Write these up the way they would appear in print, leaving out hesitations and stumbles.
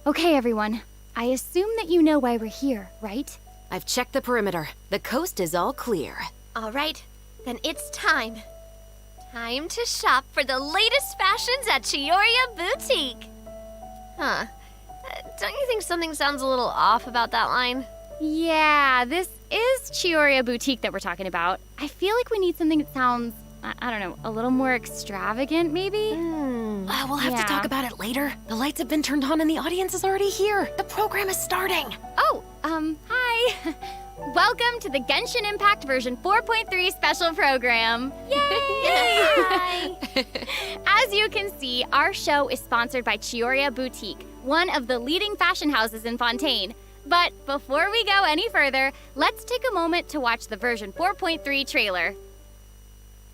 Okay, everyone. I assume that you know why we're here, right? I've checked the perimeter. The coast is all clear. All right, then it's time. Time to shop for the latest fashions at Chiyoria Boutique. Huh. Don't you think something sounds a little off about that line? Yeah, this is Chiyoria Boutique that we're talking about. I feel like we need something that sounds, I don't know, a little more extravagant, maybe? We'll have to talk about it later. The lights have been turned on and the audience is already here. The program is starting. Oh, hi. Welcome to the Genshin Impact version 4.3 special program. Yay! Hi! As you can see, our show is sponsored by Chiyoria Boutique, one of the leading fashion houses in Fontaine. But before we go any further, let's take a moment to watch the version 4.3 trailer.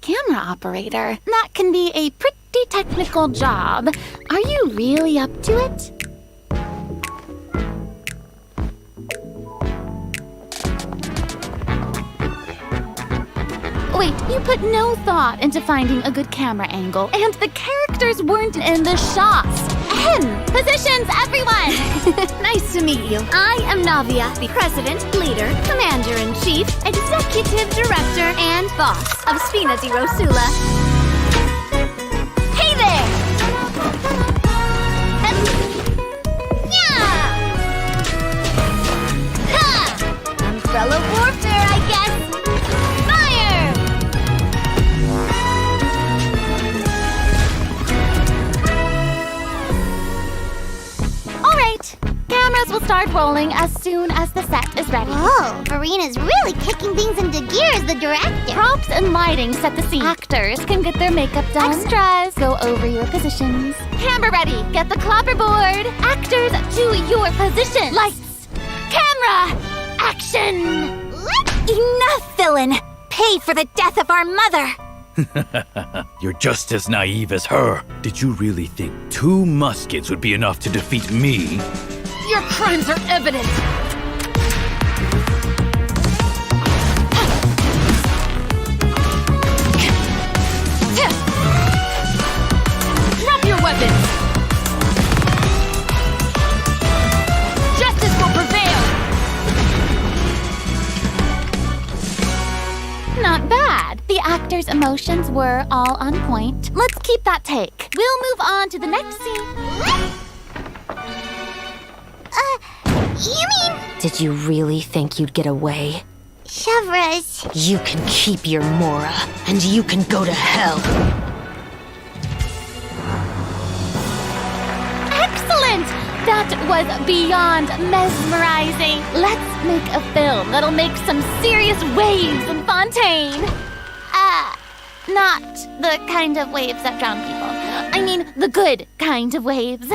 Camera operator, that can be a pretty technical job. Are you really up to it? Wait, you put no thought into finding a good camera angle, and the characters weren't in the shots. Positions, everyone! Nice to meet you. I am Navia, the President, Leader, Commander-in-Chief, Executive Director, and Boss of Spinazi Rosula. Hey there! Yeah! Ha! Umbrella warfare, I guess. Fire! Cameras will start rolling as soon as the set is ready. Whoa, Farina's really kicking things into gear as the director. Props and lighting set the scene. Actors can get their makeup done. Extras, go over your positions. Camera ready, get the clapperboard. Actors to your position. Lights, camera, action. Enough, villain! Pay for the death of our mother! You're just as naive as her. Did you really think 2 muskets would be enough to defeat me? Your crimes are evident. Drop your weapons. Justice will prevail. Not bad. The actors' emotions were all on point. Let's keep that take. We'll move on to the next scene. You mean Did you really think you'd get away? Shavras? You can keep your Mora, and you can go to hell. Excellent! That was beyond mesmerizing. Let's make a film that'll make some serious waves in Fontaine. Not the kind of waves that drown people. I mean, the good kind of waves.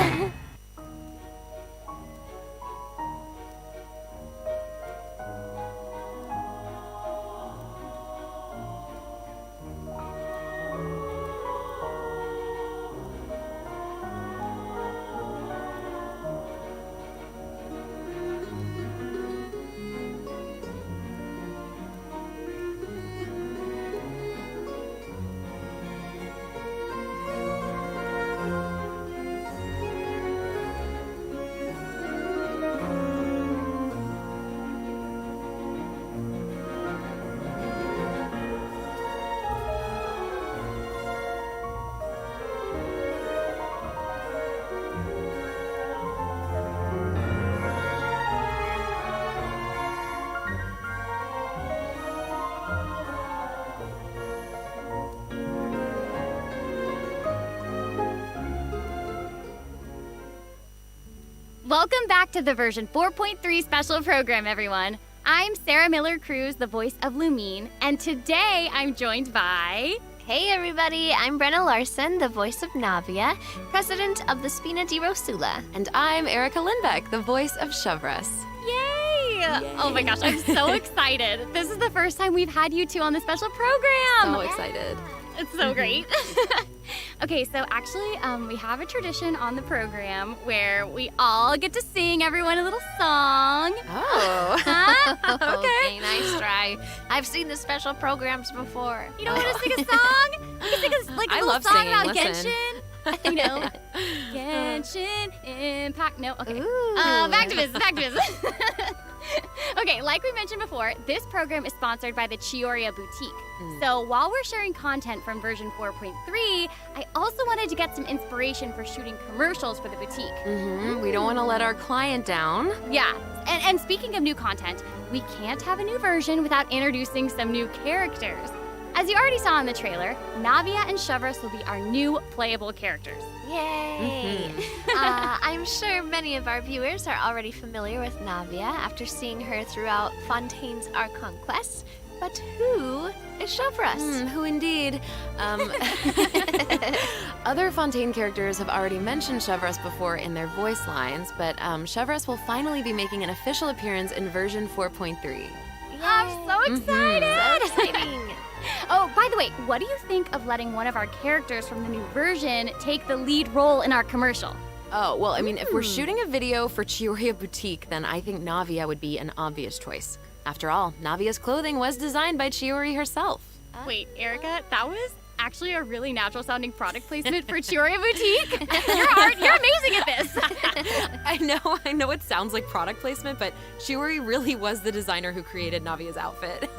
Welcome back to the version 4.3 special program, everyone. I'm Sarah Miller-Cruz, the voice of Lumine, and today I'm joined by... Hey everybody, I'm Brenna Larson, the voice of Navia, president of the Spina di Rosula. And I'm Erica Lindbeck, the voice of Shavras. Yay! Oh my gosh, I'm so excited. This is the first time we've had you two on the special program. So excited. It's so great. Okay, so actually, we have a tradition on the program where we all get to sing everyone a little song. Oh. Huh? Okay, nice try. I've seen the special programs before. You don't want to sing a song? You can sing a, I little love song singing, about listen. Genshin. You know, Genshin Impact. No, okay. Ooh. Back to business. Okay, like we mentioned before, this program is sponsored by the Chiyoria Boutique. So while we're sharing content from version 4.3, I also wanted to get some inspiration for shooting commercials for the boutique. We don't want to let our client down. Yeah, and speaking of new content, we can't have a new version without introducing some new characters. As you already saw in the trailer, Navia and Shavras will be our new playable characters. Yay! I'm sure many of our viewers are already familiar with Navia after seeing her throughout Fontaine's Archon quest. But who is Shavras? Who indeed? Other Fontaine characters have already mentioned Shavras before in their voice lines, but Shavras will finally be making an official appearance in version 4.3. I'm so excited! So exciting! Oh, by the way, what do you think of letting one of our characters from the new version take the lead role in our commercial? Oh, well, I mean, if we're shooting a video for Chiyoria Boutique, then I think Navia would be an obvious choice. After all, Navia's clothing was designed by Chiori herself. Wait, Erica, that was actually a really natural-sounding product placement for Chiyoria Boutique. You're amazing at this. I know it sounds like product placement, but Chiori really was the designer who created Navia's outfit.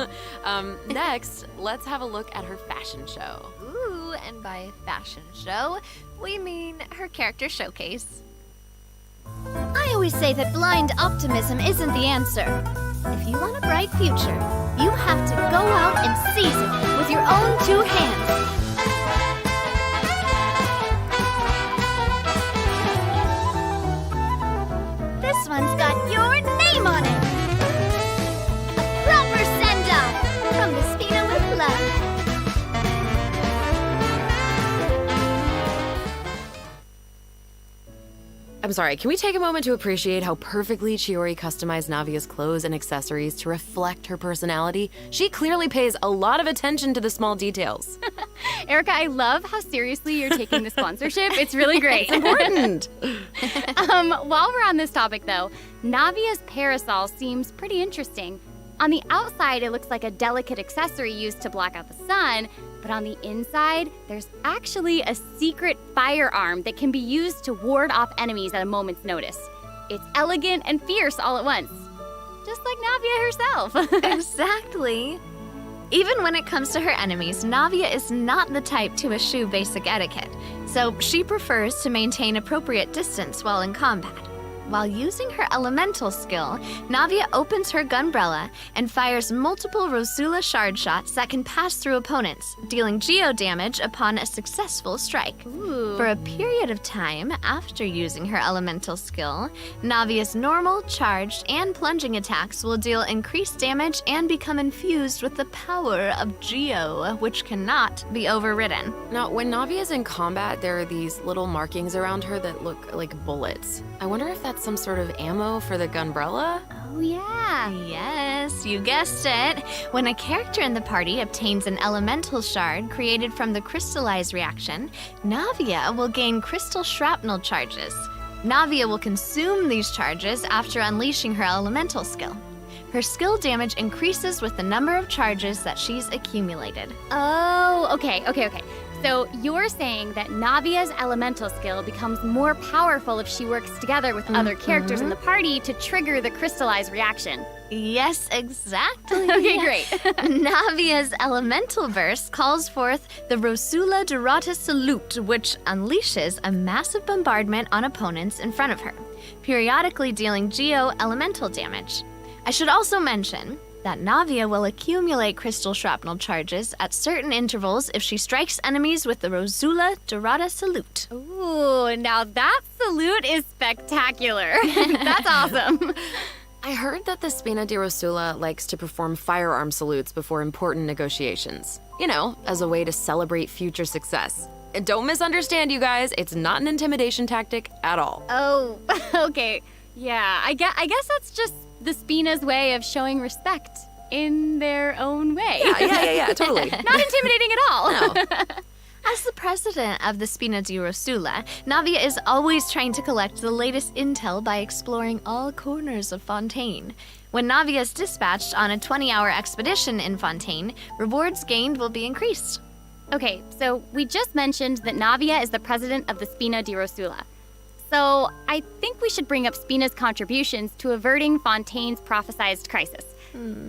Next, let's have a look at her fashion show. Ooh, and by fashion show, we mean her character showcase. I always say that blind optimism isn't the answer. If you want a bright future, you have to go out and seize it with your own 2 hands. This one's I'm sorry, can we take a moment to appreciate how perfectly Chiori customized Navia's clothes and accessories to reflect her personality? She clearly pays a lot of attention to the small details. Erica, I love how seriously you're taking the sponsorship. It's really great. It's important. While we're on this topic, though, Navia's parasol seems pretty interesting. On the outside, it looks like a delicate accessory used to block out the sun, but on the inside, there's actually a secret firearm that can be used to ward off enemies at a moment's notice. It's elegant and fierce all at once, just like Navia herself. Exactly. Even when it comes to her enemies, Navia is not the type to eschew basic etiquette, so she prefers to maintain appropriate distance while in combat. While using her elemental skill, Navia opens her gunbrella and fires multiple Rosula shard shots that can pass through opponents, dealing geo damage upon a successful strike. Ooh. For a period of time after using her elemental skill, Navia's normal, charged, and plunging attacks will deal increased damage and become infused with the power of geo, which cannot be overridden. Now, when Navia's in combat, there are these little markings around her that look like bullets. I wonder if that's some sort of ammo for the gunbrella? Oh, yeah. Yes, you guessed it. When a character in the party obtains an elemental shard created from the crystallize reaction, Navia will gain crystal shrapnel charges. Navia will consume these charges after unleashing her elemental skill. Her skill damage increases with the number of charges that she's accumulated. Oh, okay. So you're saying that Navia's elemental skill becomes more powerful if she works together with other characters in the party to trigger the crystallize reaction. Yes, exactly. Okay, great. Navia's elemental burst calls forth the Rosula Dorata Salute, which unleashes a massive bombardment on opponents in front of her, periodically dealing geo-elemental damage. I should also mention that Navia will accumulate crystal shrapnel charges at certain intervals if she strikes enemies with the Rosula Dorata Salute. Ooh, now that salute is spectacular. That's awesome. I heard that the Spina di Rosula likes to perform firearm salutes before important negotiations. You know, as a way to celebrate future success. And don't misunderstand, you guys, it's not an intimidation tactic at all. Oh, okay. Yeah, I guess that's just the Spina's way of showing respect in their own way. Yeah, totally. Not intimidating at all. No. As the president of the Spina di Rosula, Navia is always trying to collect the latest intel by exploring all corners of Fontaine. When Navia is dispatched on a 20-hour expedition in Fontaine, rewards gained will be increased. Okay, so we just mentioned that Navia is the president of the Spina di Rosula. So I think we should bring up Spina's contributions to averting Fontaine's prophesized crisis.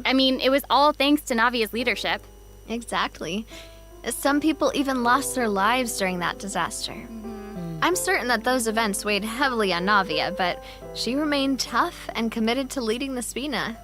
I mean, it was all thanks to Navia's leadership. Exactly. Some people even lost their lives during that disaster. I'm certain that those events weighed heavily on Navia, but she remained tough and committed to leading the Spina.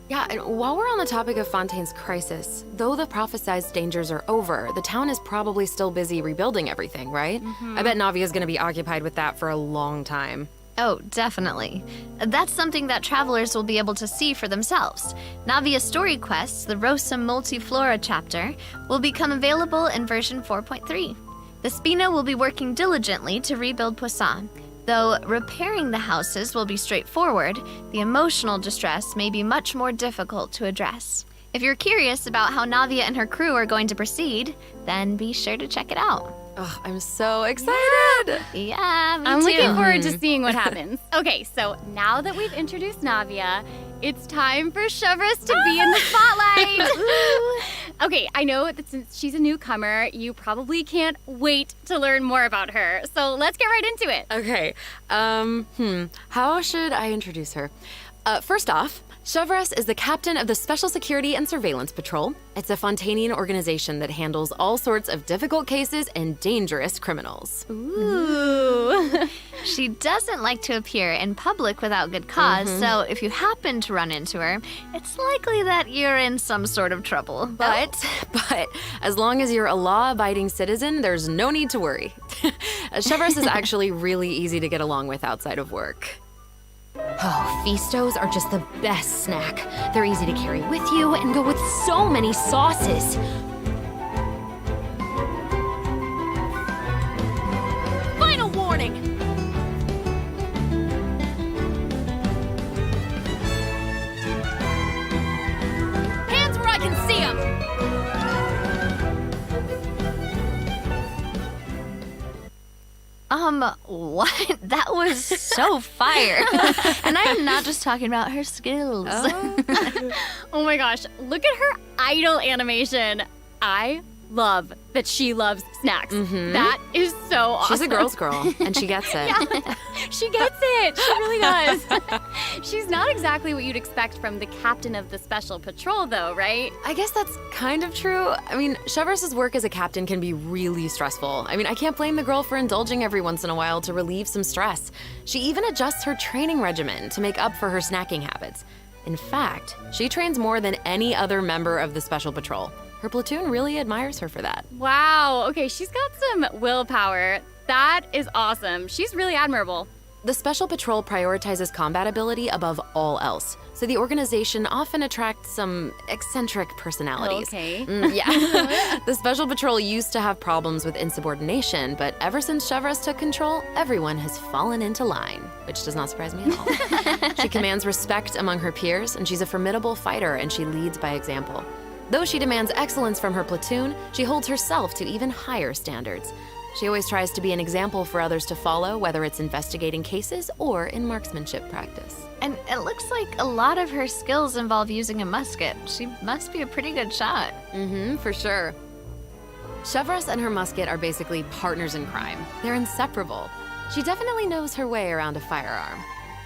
Yeah, And while we're on the topic of Fontaine's crisis, though the prophesized dangers are over, the town is probably still busy rebuilding everything, right? I bet Navia's gonna be occupied with that for a long time. Oh, definitely. That's something that travelers will be able to see for themselves. Navia's story quests, the Rosa Multiflora chapter, will become available in version 4.3. The Spina will be working diligently to rebuild Poisson. Though repairing the houses will be straightforward, the emotional distress may be much more difficult to address. If you're curious about how Navia and her crew are going to proceed, then be sure to check it out. Oh, I'm so excited! Yeah, me I'm too. looking forward to seeing what happens. Okay, so now that we've introduced Navia, it's time for Shavras to be in the spotlight. Okay, I know that since she's a newcomer, you probably can't wait to learn more about her. So let's get right into it. Okay, how should I introduce her? First off, Shavras is the captain of the Special Security and Surveillance Patrol. It's a Fontainian organization that handles all sorts of difficult cases and dangerous criminals. Ooh. She doesn't like to appear in public without good cause, so if you happen to run into her, it's likely that you're in some sort of trouble. But as long as you're a law-abiding citizen, there's no need to worry. Shavras is actually really easy to get along with outside of work. Oh, Feastos are just the best snack. They're easy to carry with you and go with so many sauces. Final warning! What? That was so fire. And I am not just talking about her skills. Oh my gosh, look at her idol animation. I love that she loves snacks. That is so awesome. She's a girl's girl, and she gets it. Yeah, she gets it. She really does. She's not exactly what you'd expect from the captain of the special patrol, though, right? I guess that's kind of true. I mean, Chevrous's work as a captain can be really stressful. I mean, I can't blame the girl for indulging every once in a while to relieve some stress. She even adjusts her training regimen to make up for her snacking habits. In fact, she trains more than any other member of the Special Patrol. Her platoon really admires her for that. Wow, okay, she's got some willpower. That is awesome. She's really admirable. The Special Patrol prioritizes combat ability above all else, so the organization often attracts some eccentric personalities. Okay. Yeah. The Special Patrol used to have problems with insubordination, but ever since Chevrouz took control, everyone has fallen into line, which does not surprise me at all. She commands respect among her peers, and she's a formidable fighter, and she leads by example. Though she demands excellence from her platoon, she holds herself to even higher standards. She always tries to be an example for others to follow, whether it's investigating cases or in marksmanship practice. And it looks like a lot of her skills involve using a musket. She must be a pretty good shot. For sure. Chevrouz and her musket are basically partners in crime. They're inseparable. She definitely knows her way around a firearm.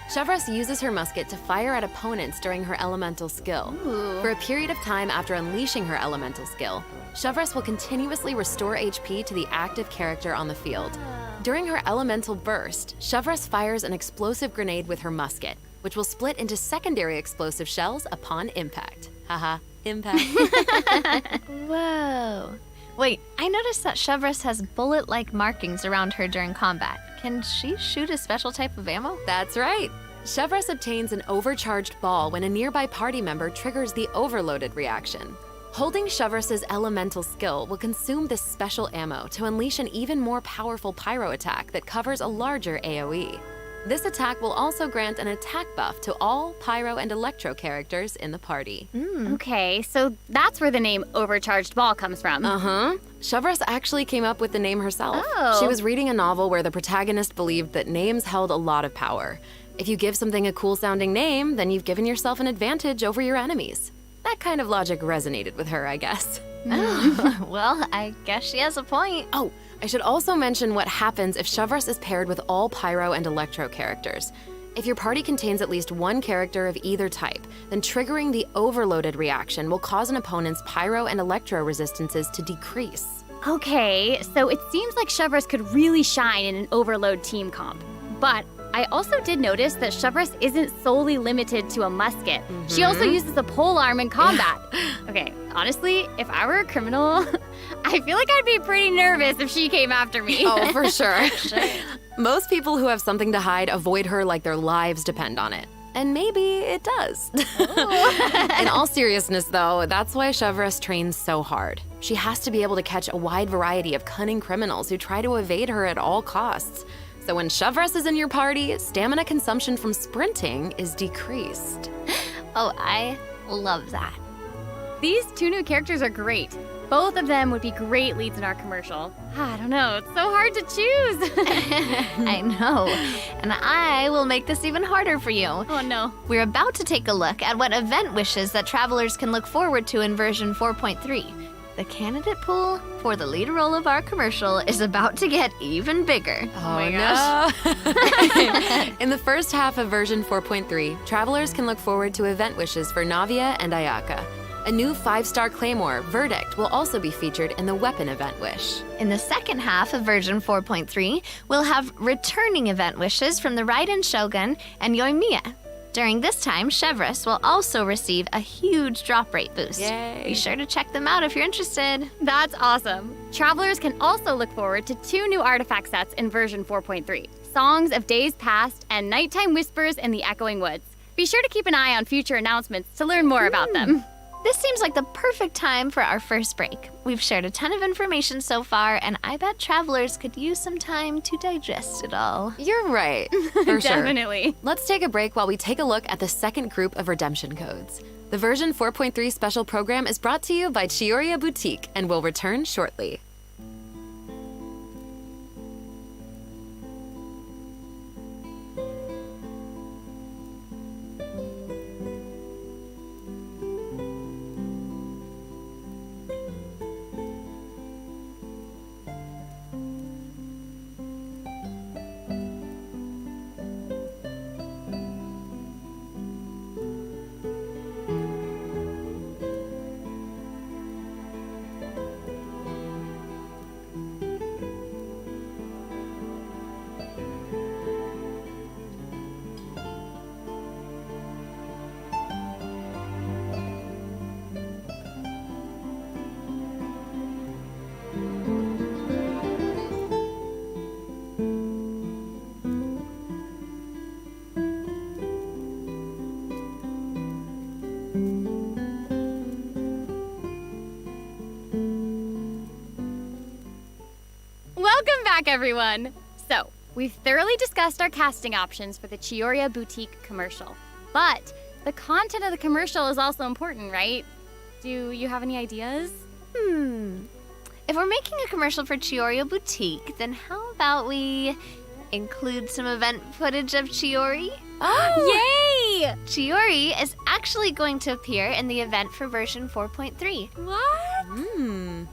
Chevrouz uses her musket to fire at opponents during her elemental skill. For a period of time after unleashing her elemental skill, Chevrouz will continuously restore HP to the active character on the field. During her elemental burst, Chevrouz fires an explosive grenade with her musket, which will split into secondary explosive shells upon impact. Haha, impact. Whoa. Wait, I noticed that Chevrouz has bullet-like markings around her during combat. Can she shoot a special type of ammo? That's right. Chevrouz obtains an overcharged ball when a nearby party member triggers the overloaded reaction. Holding Chevrouz's elemental skill will consume this special ammo to unleash an even more powerful pyro attack that covers a larger AoE. This attack will also grant an attack buff to all pyro and electro characters in the party. Okay, so that's where the name Overcharged Ball comes from. Chevrouz actually came up with the name herself. Oh. She was reading a novel where the protagonist believed that names held a lot of power. If you give something a cool-sounding name, then you've given yourself an advantage over your enemies. That kind of logic resonated with her, I guess. Well, I guess she has a point. Oh, I should also mention what happens if Chevrouz is paired with all pyro and electro characters. If your party contains at least one character of either type, then triggering the overloaded reaction will cause an opponent's pyro and electro resistances to decrease. Okay, so it seems like Chevrouz could really shine in an overload team comp. But I also did notice that Chevrouz isn't solely limited to a musket. She also uses a polearm in combat. Okay, honestly, if I were a criminal, I feel like I'd be pretty nervous if she came after me. Oh, for sure. Most people who have something to hide avoid her like their lives depend on it. And maybe it does. In all seriousness, though, that's why Chevrouz trains so hard. She has to be able to catch a wide variety of cunning criminals who try to evade her at all costs. So when Chevrouz is in your party, stamina consumption from sprinting is decreased. Oh, I love that. These two new characters are great. Both of them would be great leads in our commercial. I don't know, it's so hard to choose. I know. And I will make this even harder for you. Oh no. We're about to take a look at what event wishes that travelers can look forward to in version 4.3. The candidate pool for the lead role of our commercial is about to get even bigger. Oh my gosh. In the first half of version 4.3, travelers can look forward to event wishes for Navia and Ayaka. A new 5-star Claymore, Verdict, will also be featured in the weapon event wish. In the second half of version 4.3, we'll have returning event wishes from the Raiden Shogun and Yoimiya. During this time, Chevrouz will also receive a huge drop rate boost. Yay. Be sure to check them out if you're interested. That's awesome. Travelers can also look forward to 2 new artifact sets in version 4.3, Songs of Days Past and Nighttime Whispers in the Echoing Woods. Be sure to keep an eye on future announcements to learn more about them. This seems like the perfect time for our first break. We've shared a ton of information so far, and I bet travelers could use some time to digest it all. You're right. For sure. Definitely. Let's take a break while we take a look at the second group of redemption codes. The version 4.3 special program is brought to you by Chiyoria Boutique and will return shortly. back, everyone. So, we've thoroughly discussed our casting options for the Chiyoria Boutique commercial. But the content of the commercial is also important, right? Do you have any ideas? If we're making a commercial for Chiyoria Boutique, then how about we include some event footage of Chiyori? Oh! Yay! Chiyori is actually going to appear in the event for version 4.3. What?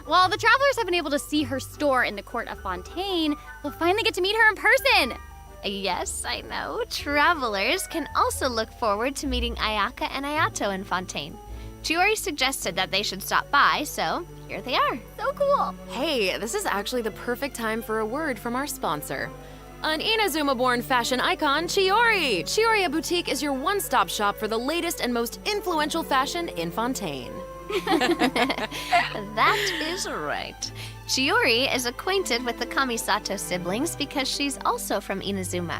While the travelers have been able to see her store in the court of Fontaine, they'll finally get to meet her in person. Yes, I know. Travelers can also look forward to meeting Ayaka and Ayato in Fontaine. Chiyori suggested that they should stop by, so here they are. So cool. Hey, this is actually the perfect time for a word from our sponsor. An Inazuma-born fashion icon, Chiyori! Chiyoria Boutique is your one-stop shop for the latest and most influential fashion in Fontaine. That is right. Chiyori is acquainted with the Kamisato siblings because she's also from Inazuma.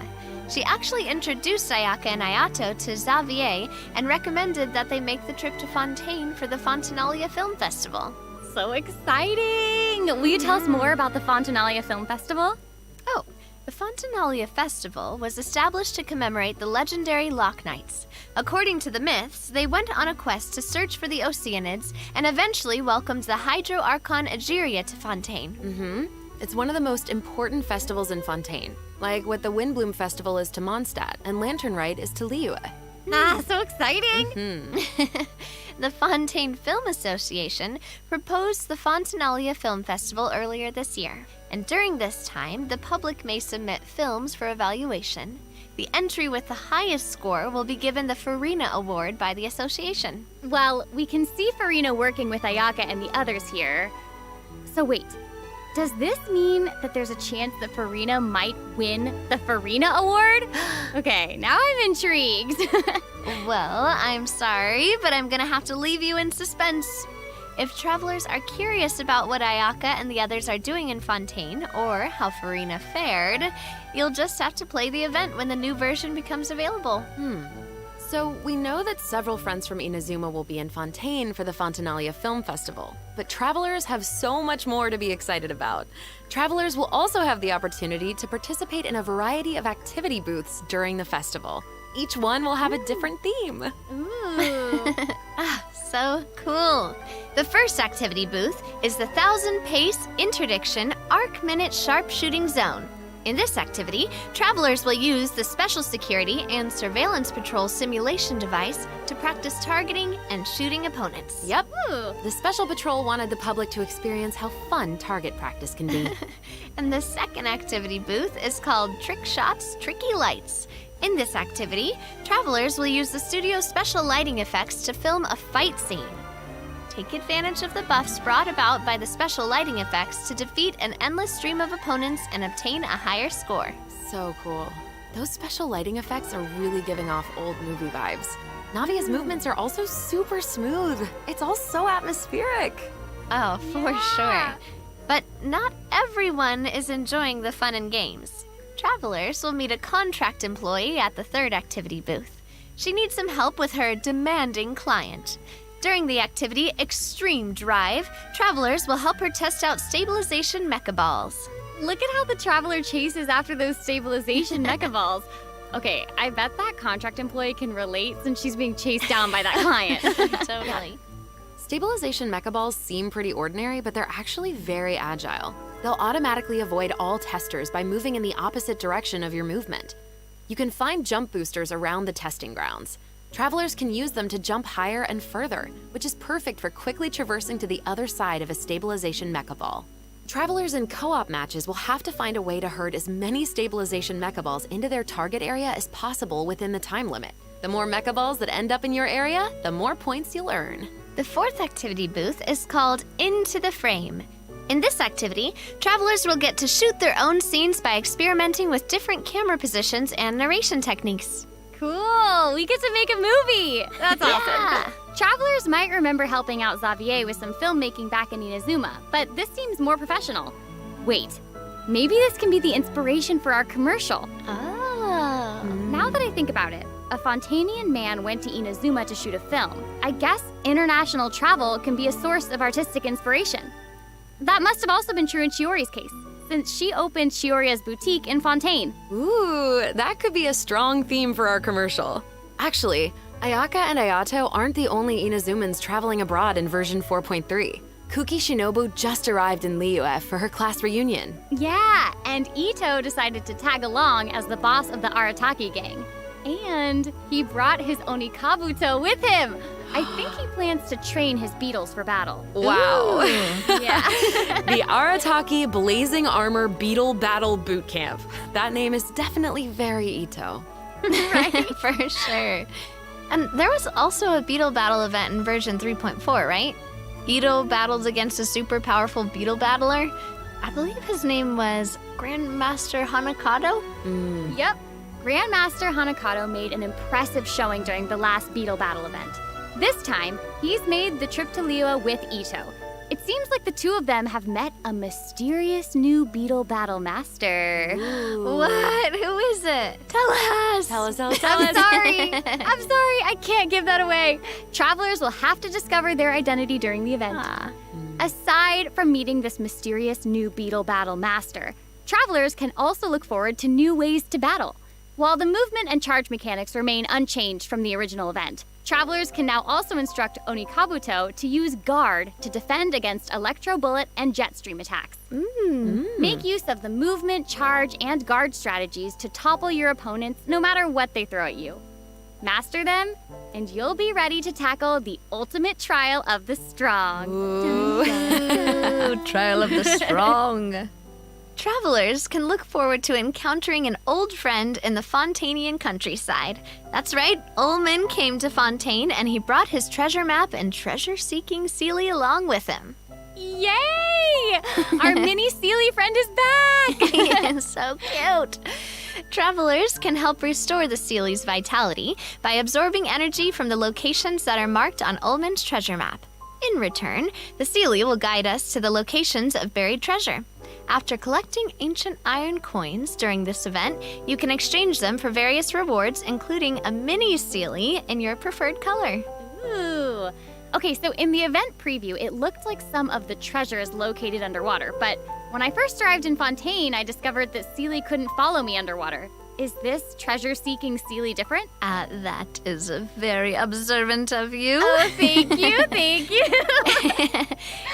She actually introduced Ayaka and Ayato to Xavier and recommended that they make the trip to Fontaine for the Fontanalia Film Festival. So exciting! Will you tell us more about the Fontanalia Film Festival? Oh, the Fontanalia Festival was established to commemorate the legendary Lock Knights. According to the myths, they went on a quest to search for the Oceanids and eventually welcomed the Hydro Archon Egeria to Fontaine. It's one of the most important festivals in Fontaine, like what the Windbloom Festival is to Mondstadt and Lantern Rite is to Liyue. So exciting! The Fontaine Film Association proposed the Fontanalia Film Festival earlier this year. And during this time, the public may submit films for evaluation. The entry with the highest score will be given the Farina Award by the association. Well, we can see Farina working with Ayaka and the others here. So wait, does this mean that there's a chance that Farina might win the Farina Award? Okay, now I'm intrigued. Well, I'm sorry, but I'm gonna have to leave you in suspense. If travelers are curious about what Ayaka and the others are doing in Fontaine, or how Farina fared, you'll just have to play the event when the new version becomes available. So we know that several friends from Inazuma will be in Fontaine for the Fontanalia Film Festival, but travelers have so much more to be excited about. Travelers will also have the opportunity to participate in a variety of activity booths during the festival. Each one will have a different theme. So cool. The first activity booth is the 1000 Pace Interdiction Arc Minute Sharpshooting Zone. In this activity, travelers will use the Special Security and Surveillance Patrol simulation device to practice targeting and shooting opponents. Yep. The Special Patrol wanted the public to experience how fun target practice can be. And the second activity booth is called Trick Shots, Tricky Lights. In this activity, travelers will use the studio's special lighting effects to film a fight scene. Take advantage of the buffs brought about by the special lighting effects to defeat an endless stream of opponents and obtain a higher score. So cool. Those special lighting effects are really giving off old movie vibes. Navia's movements are also super smooth. It's all so atmospheric. Oh, for sure. But not everyone is enjoying the fun and games. Travelers will meet a contract employee at the third activity booth. She needs some help with her demanding client. During the activity Extreme Drive, travelers will help her test out stabilization mecha balls. Look at how the traveler chases after those stabilization mecha balls. Okay, I bet that contract employee can relate since she's being chased down by that client. Totally. Stabilization mecha balls seem pretty ordinary, but they're actually very agile. They'll automatically avoid all testers by moving in the opposite direction of your movement. You can find jump boosters around the testing grounds. Travelers can use them to jump higher and further, which is perfect for quickly traversing to the other side of a stabilization mecha ball. Travelers in co-op matches will have to find a way to herd as many stabilization mecha balls into their target area as possible within the time limit. The more mecha balls that end up in your area, the more points you'll earn. The fourth activity booth is called Into the Frame. In this activity, travelers will get to shoot their own scenes by experimenting with different camera positions and narration techniques. Cool! We get to make a movie! That's awesome. Travelers might remember helping out Xavier with some filmmaking back in Inazuma, but this seems more professional. Wait, maybe this can be the inspiration for our commercial. Oh. Now that I think about it, a Fontanian man went to Inazuma to shoot a film. I guess international travel can be a source of artistic inspiration. That must have also been true in Chiori's case. since she opened Chioria's boutique in Fontaine. Ooh, that could be a strong theme for our commercial. Actually, Ayaka and Ayato aren't the only Inazumans traveling abroad in version 4.3. Kuki Shinobu just arrived in Liyue for her class reunion. Yeah, and Ito decided to tag along as the boss of the Arataki gang. And he brought his Onikabuto with him. I think he plans to train his beetles for battle. Wow. Yeah. The Arataki Blazing Armor Beetle Battle Boot Camp. That name is definitely very Ito. Right, for sure. And there was also a beetle battle event in version 3.4, right? Ito battles against a super powerful beetle battler. I believe his name was Grandmaster Hanakado? Yep. Grandmaster Hanakado made an impressive showing during the last beetle battle event. This time, he's made the trip to Liyue with Ito. It seems like the two of them have met a mysterious new beetle battle master. What? Who is it? Tell us. Tell us. I'm sorry. I can't give that away. Travelers will have to discover their identity during the event. Aside from meeting this mysterious new beetle battle master, travelers can also look forward to new ways to battle. While the movement and charge mechanics remain unchanged from the original event, travelers can now also instruct Onikabuto to use Guard to defend against Electro Bullet and Jet Stream attacks. Make use of the movement, charge, and Guard strategies to topple your opponents no matter what they throw at you. Master them, and you'll be ready to tackle the ultimate trial of the strong. Ooh, Trial of the Strong. Travelers can look forward to encountering an old friend in the Fontanian countryside. That's right, Ullman came to Fontaine and he brought his treasure map and treasure-seeking Seelie along with him. Yay! Our mini Seelie friend is back! He is so cute. Travelers can help restore the Seelie's vitality by absorbing energy from the locations that are marked on Ullman's treasure map. In return, the Seelie will guide us to the locations of buried treasure. After collecting ancient iron coins during this event, you can exchange them for various rewards, including a mini Seelie in your preferred color. Ooh. Okay, so in the event preview, it looked like some of the treasure is located underwater, but when I first arrived in Fontaine, I discovered that Seelie couldn't follow me underwater. Is this treasure-seeking Seelie different? That is very observant of you. Oh, thank you.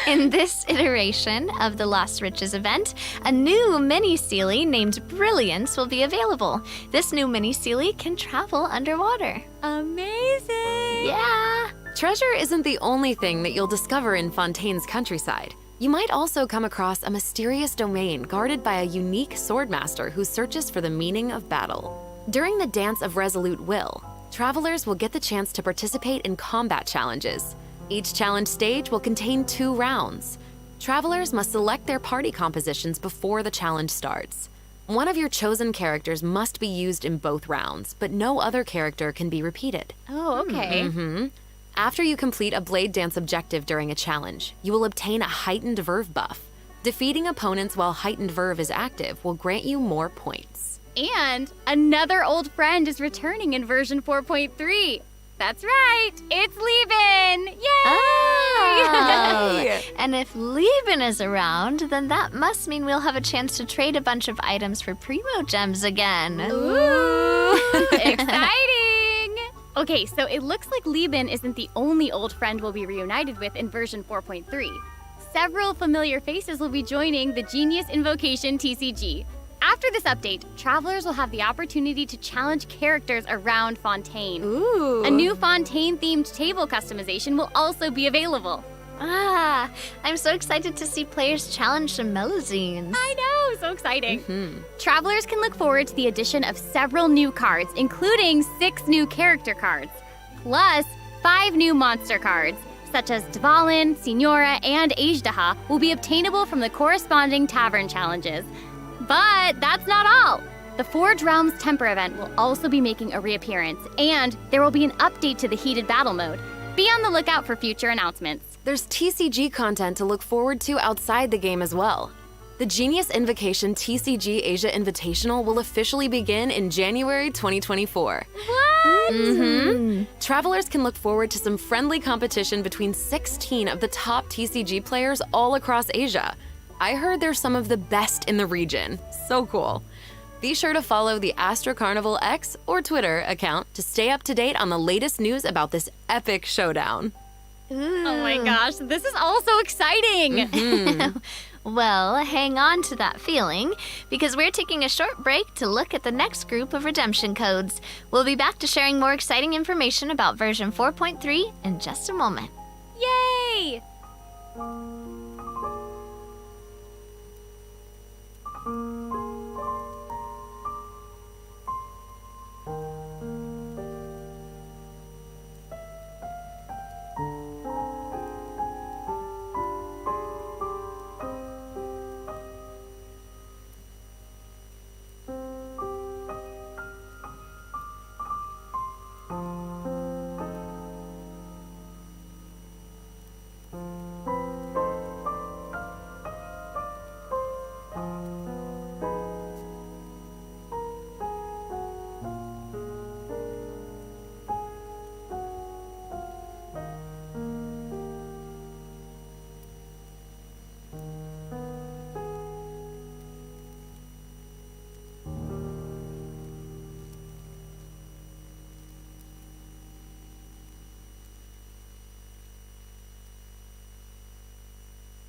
In this iteration of the Lost Riches event, a new mini Seelie named Brilliance will be available. This new mini Seelie can travel underwater. Amazing! Yeah! Treasure isn't the only thing that you'll discover in Fontaine's countryside. You might also come across a mysterious domain guarded by a unique swordmaster who searches for the meaning of battle. During the Dance of Resolute Will, travelers will get the chance to participate in combat challenges. Each challenge stage will contain 2 rounds. Travelers must select their party compositions before the challenge starts. One of your chosen characters must be used in both rounds, but no other character can be repeated. Oh, okay. After you complete a Blade Dance objective during a challenge, you will obtain a heightened verve buff. Defeating opponents while heightened verve is active will grant you more points. And another old friend is returning in version 4.3. That's right, it's Lieben! Yay! Oh. And if Lieben is around, then that must mean we'll have a chance to trade a bunch of items for Primo Gems again. Ooh, exciting! Okay, so it looks like Lieben isn't the only old friend we'll be reunited with in version 4.3. Several familiar faces will be joining the Genius Invocation TCG. After this update, travelers will have the opportunity to challenge characters around Fontaine. Ooh. A new Fontaine-themed table customization will also be available. I'm so excited to see players challenge some Melazines. I know, so exciting. Travelers can look forward to the addition of several new cards, including 6 new character cards, plus 5 new monster cards, such as Dvalin, Signora, and Ajdaha, will be obtainable from the corresponding tavern challenges. But that's not all. The Forge Realms Temper event will also be making a reappearance, and there will be an update to the Heated Battle mode. Be on the lookout for future announcements. There's TCG content to look forward to outside the game as well. The Genius Invocation TCG Asia Invitational will officially begin in January 2024. What? Travelers can look forward to some friendly competition between 16 of the top TCG players all across Asia. I heard they're some of the best in the region. So cool. Be sure to follow the Astro Carnival X or Twitter account to stay up to date on the latest news about this epic showdown. Oh my gosh, this is all so exciting! Well, hang on to that feeling, because we're taking a short break to look at the next group of redemption codes. We'll be back to sharing more exciting information about version 4.3 in just a moment. Yay!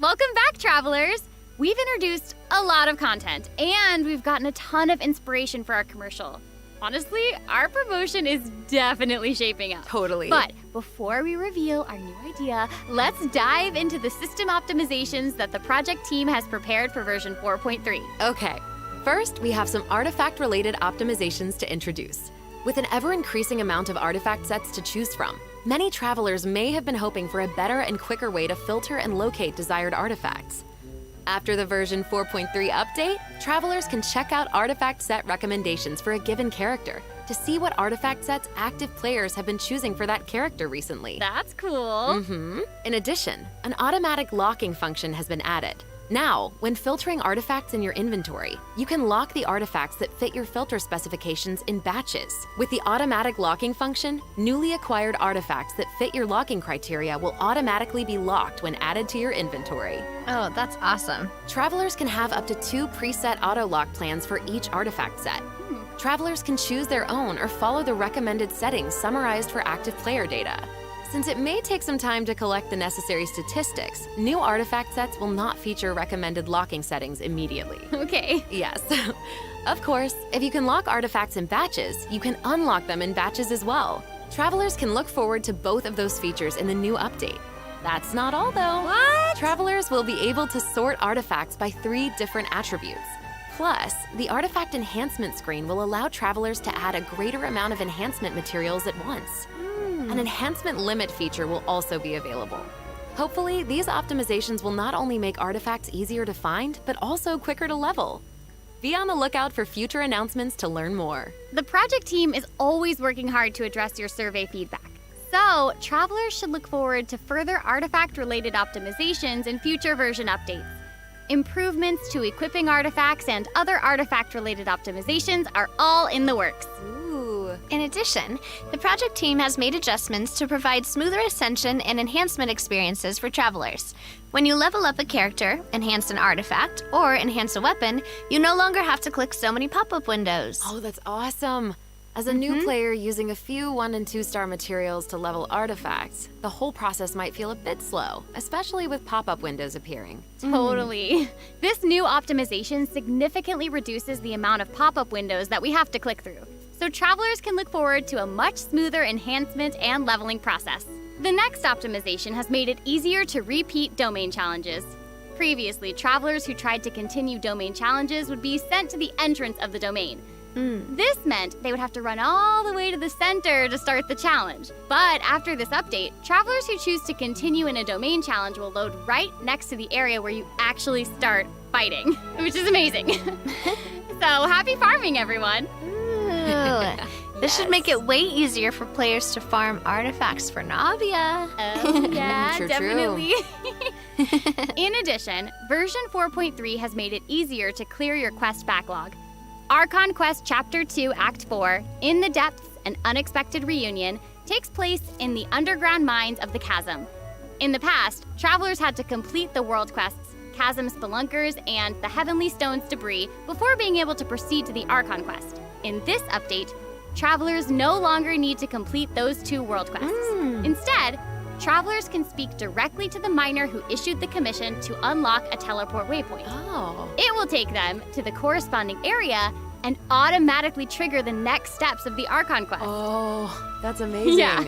Welcome back, travelers! We've introduced a lot of content, and we've gotten a ton of inspiration for our commercial. Honestly, our promotion is definitely shaping up. Totally. But before we reveal our new idea, let's dive into the system optimizations that the project team has prepared for version 4.3. Okay, first we have some artifact-related optimizations to introduce. With an ever-increasing amount of artifact sets to choose from, many travelers may have been hoping for a better and quicker way to filter and locate desired artifacts. After the version 4.3 update, travelers can check out artifact set recommendations for a given character to see what artifact sets active players have been choosing for that character recently. That's cool. In addition, an automatic locking function has been added. Now, when filtering artifacts in your inventory, you can lock the artifacts that fit your filter specifications in batches. With the automatic locking function, newly acquired artifacts that fit your locking criteria will automatically be locked when added to your inventory. Oh, that's awesome. Travelers can have up to 2 preset auto-lock plans for each artifact set. Travelers can choose their own or follow the recommended settings summarized for active player data. Since it may take some time to collect the necessary statistics, new artifact sets will not feature recommended locking settings immediately. Okay. Yes. Of course, if you can lock artifacts in batches, you can unlock them in batches as well. Travelers can look forward to both of those features in the new update. That's not all, though. What? Travelers will be able to sort artifacts by 3 different attributes. Plus, the artifact enhancement screen will allow travelers to add a greater amount of enhancement materials at once. An enhancement limit feature will also be available. Hopefully, these optimizations will not only make artifacts easier to find, but also quicker to level. Be on the lookout for future announcements to learn more. The project team is always working hard to address your survey feedback. So, travelers should look forward to further artifact-related optimizations in future version updates. Improvements to equipping artifacts and other artifact-related optimizations are all in the works. In addition, the project team has made adjustments to provide smoother ascension and enhancement experiences for travelers. When you level up a character, enhance an artifact, or enhance a weapon, you no longer have to click so many pop-up windows. Oh, that's awesome! As a new player using a few 1- and 2-star materials to level artifacts, the whole process might feel a bit slow, especially with pop-up windows appearing. Totally. This new optimization significantly reduces the amount of pop-up windows that we have to click through, so travelers can look forward to a much smoother enhancement and leveling process. The next optimization has made it easier to repeat domain challenges. Previously, travelers who tried to continue domain challenges would be sent to the entrance of the domain. This meant they would have to run all the way to the center to start the challenge. But after this update, travelers who choose to continue in a domain challenge will load right next to the area where you actually start fighting, which is amazing. So happy farming, everyone! This should make it way easier for players to farm artifacts for Navia. Oh, yeah, True. definitely. In addition, version 4.3 has made it easier to clear your quest backlog. Archon Quest Chapter 2 Act 4, In the Depths, An Unexpected Reunion, takes place in the underground mines of the Chasm. In the past, travelers had to complete the world quests Chasm Spelunkers, and the Heavenly Stones debris before being able to proceed to the Archon quest. In this update, travelers no longer need to complete those 2 world quests. Instead, travelers can speak directly to the miner who issued the commission to unlock a teleport waypoint. Oh. It will take them to the corresponding area and automatically trigger the next steps of the Archon quest. Oh, that's amazing. Yeah.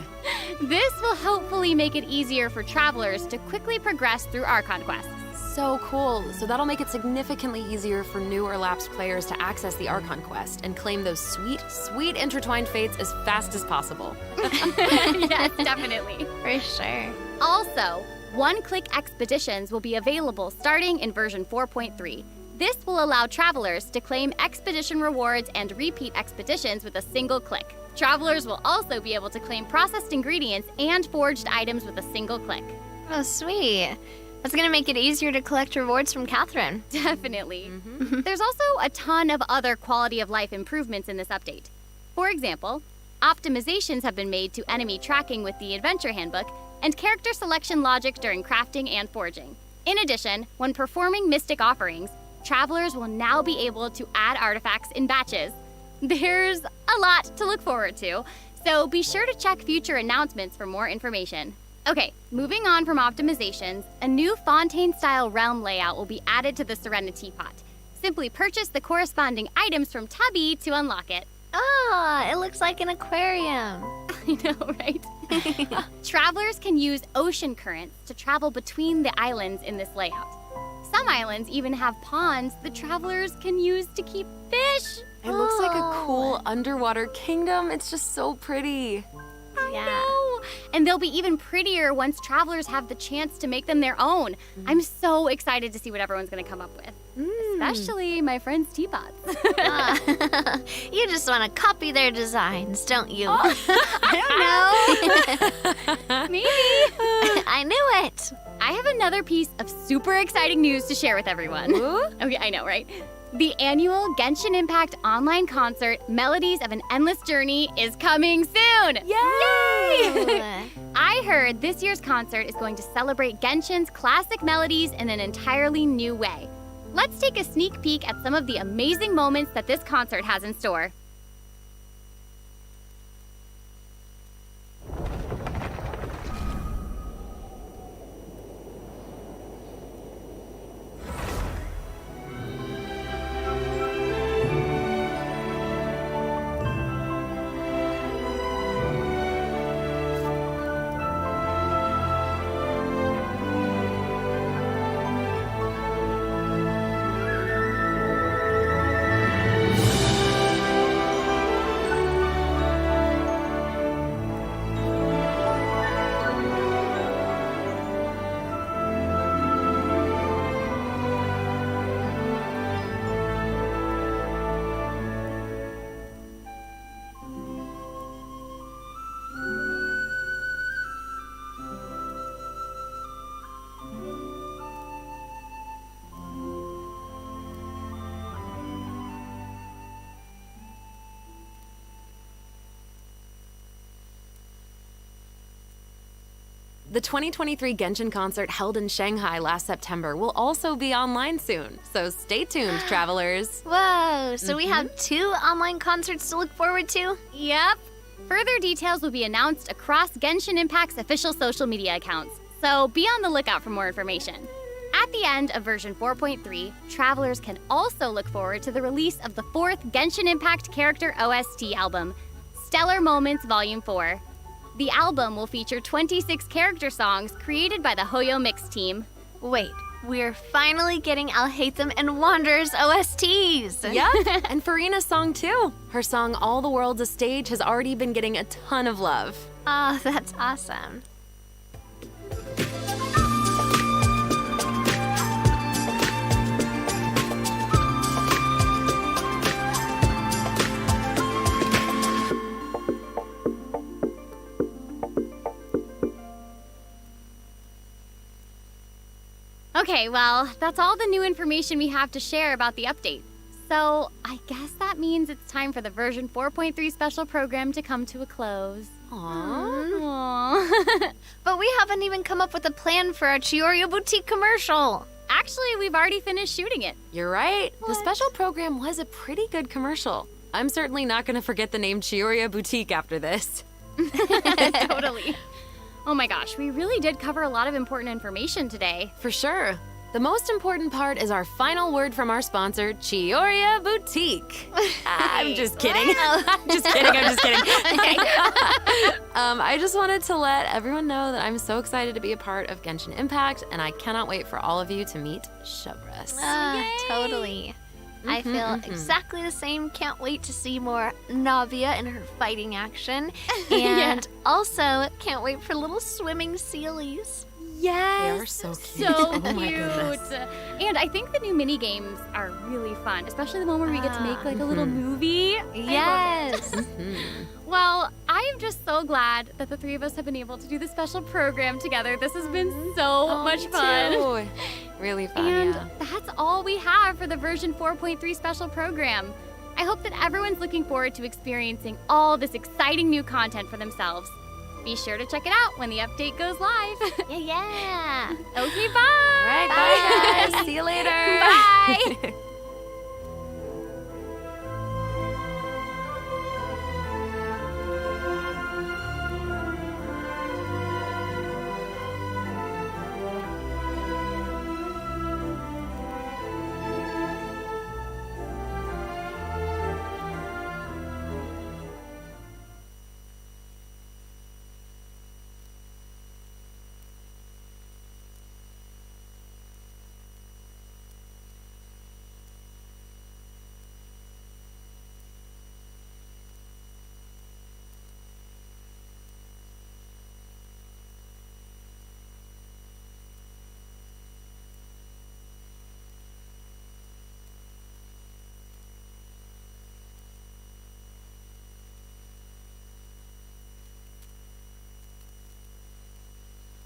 This will hopefully make it easier for travelers to quickly progress through Archon quests. So cool. So that'll make it significantly easier for new or lapsed players to access the Archon quest and claim those sweet, sweet intertwined fates as fast as possible. Yes, definitely. For sure. Also, one-click expeditions will be available starting in version 4.3. This will allow travelers to claim expedition rewards and repeat expeditions with a single click. Travelers will also be able to claim processed ingredients and forged items with a single click. Oh, sweet. That's gonna make it easier to collect rewards from Catherine. Definitely. There's also a ton of other quality of life improvements in this update. For example, optimizations have been made to enemy tracking with the Adventure Handbook and character selection logic during crafting and forging. In addition, when performing mystic offerings, travelers will now be able to add artifacts in batches. There's a lot to look forward to, so be sure to check future announcements for more information. Okay, moving on from optimizations, a new Fontaine-style realm layout will be added to the Serenity Pot. Simply purchase the corresponding items from Tubby to unlock it. Ah, it looks like an aquarium. I know, right? Travelers can use ocean currents to travel between the islands in this layout. Some islands even have ponds that travelers can use to keep fish. It looks like a cool underwater kingdom. It's just so pretty. Yeah. No. And they'll be even prettier once travelers have the chance to make them their own. I'm so excited to see what everyone's going to come up with. Especially my friend's teapots. You just want to copy their designs, don't you? I don't know. Maybe. I knew it. I have another piece of super exciting news to share with everyone. Okay, I know, right? The annual Genshin Impact online concert, Melodies of an Endless Journey, is coming soon! Yay! I heard this year's concert is going to celebrate Genshin's classic melodies in an entirely new way. Let's take a sneak peek at some of the amazing moments that this concert has in store. The 2023 Genshin concert held in Shanghai last September will also be online soon, so stay tuned, travelers. Whoa, so we have 2 online concerts to look forward to? Yep. Further details will be announced across Genshin Impact's official social media accounts, so be on the lookout for more information. At the end of version 4.3, travelers can also look forward to the release of the 4th Genshin Impact character OST album, Stellar Moments Volume 4. The album will feature 26 character songs created by the Hoyo Mix team. Wait, we're finally getting Alhaitham and Wanderer's OSTs! Yep, and Farina's song too. Her song All the World's a Stage has already been getting a ton of love. Oh, that's awesome. Okay, well, that's all the new information we have to share about the update. So, I guess that means it's time for the version 4.3 special program to come to a close. Aww. Aww. But we haven't even come up with a plan for our Chiorio Boutique commercial. Actually, we've already finished shooting it. You're right. The special program was a pretty good commercial. I'm certainly not going to forget the name Chiyoria Boutique after this. Totally. Oh my gosh, we really did cover a lot of important information today. For sure. The most important part is our final word from our sponsor, Chiyoria Boutique. I'm just kidding. I'm just kidding. I just wanted to let everyone know that I'm so excited to be a part of Genshin Impact, and I cannot wait for all of you to meet Chevres. Totally. I feel exactly the same. Can't wait to see more Navia in her fighting action. And also, can't wait for little swimming sealies. Yes. They are so cute. So Oh my cute. goodness. And I think the new mini games are really fun, especially the one where we get to make like a little movie. Yes. Well, I am just so glad that the three of us have been able to do the special program together. This has been so much fun. Too. Really fun, And yeah. that's all we have for the version 4.3 special program. I hope that everyone's looking forward to experiencing all this exciting new content for themselves. Be sure to check it out when the update goes live. Yeah. Okay, bye. All right, bye guys. See you later. Bye.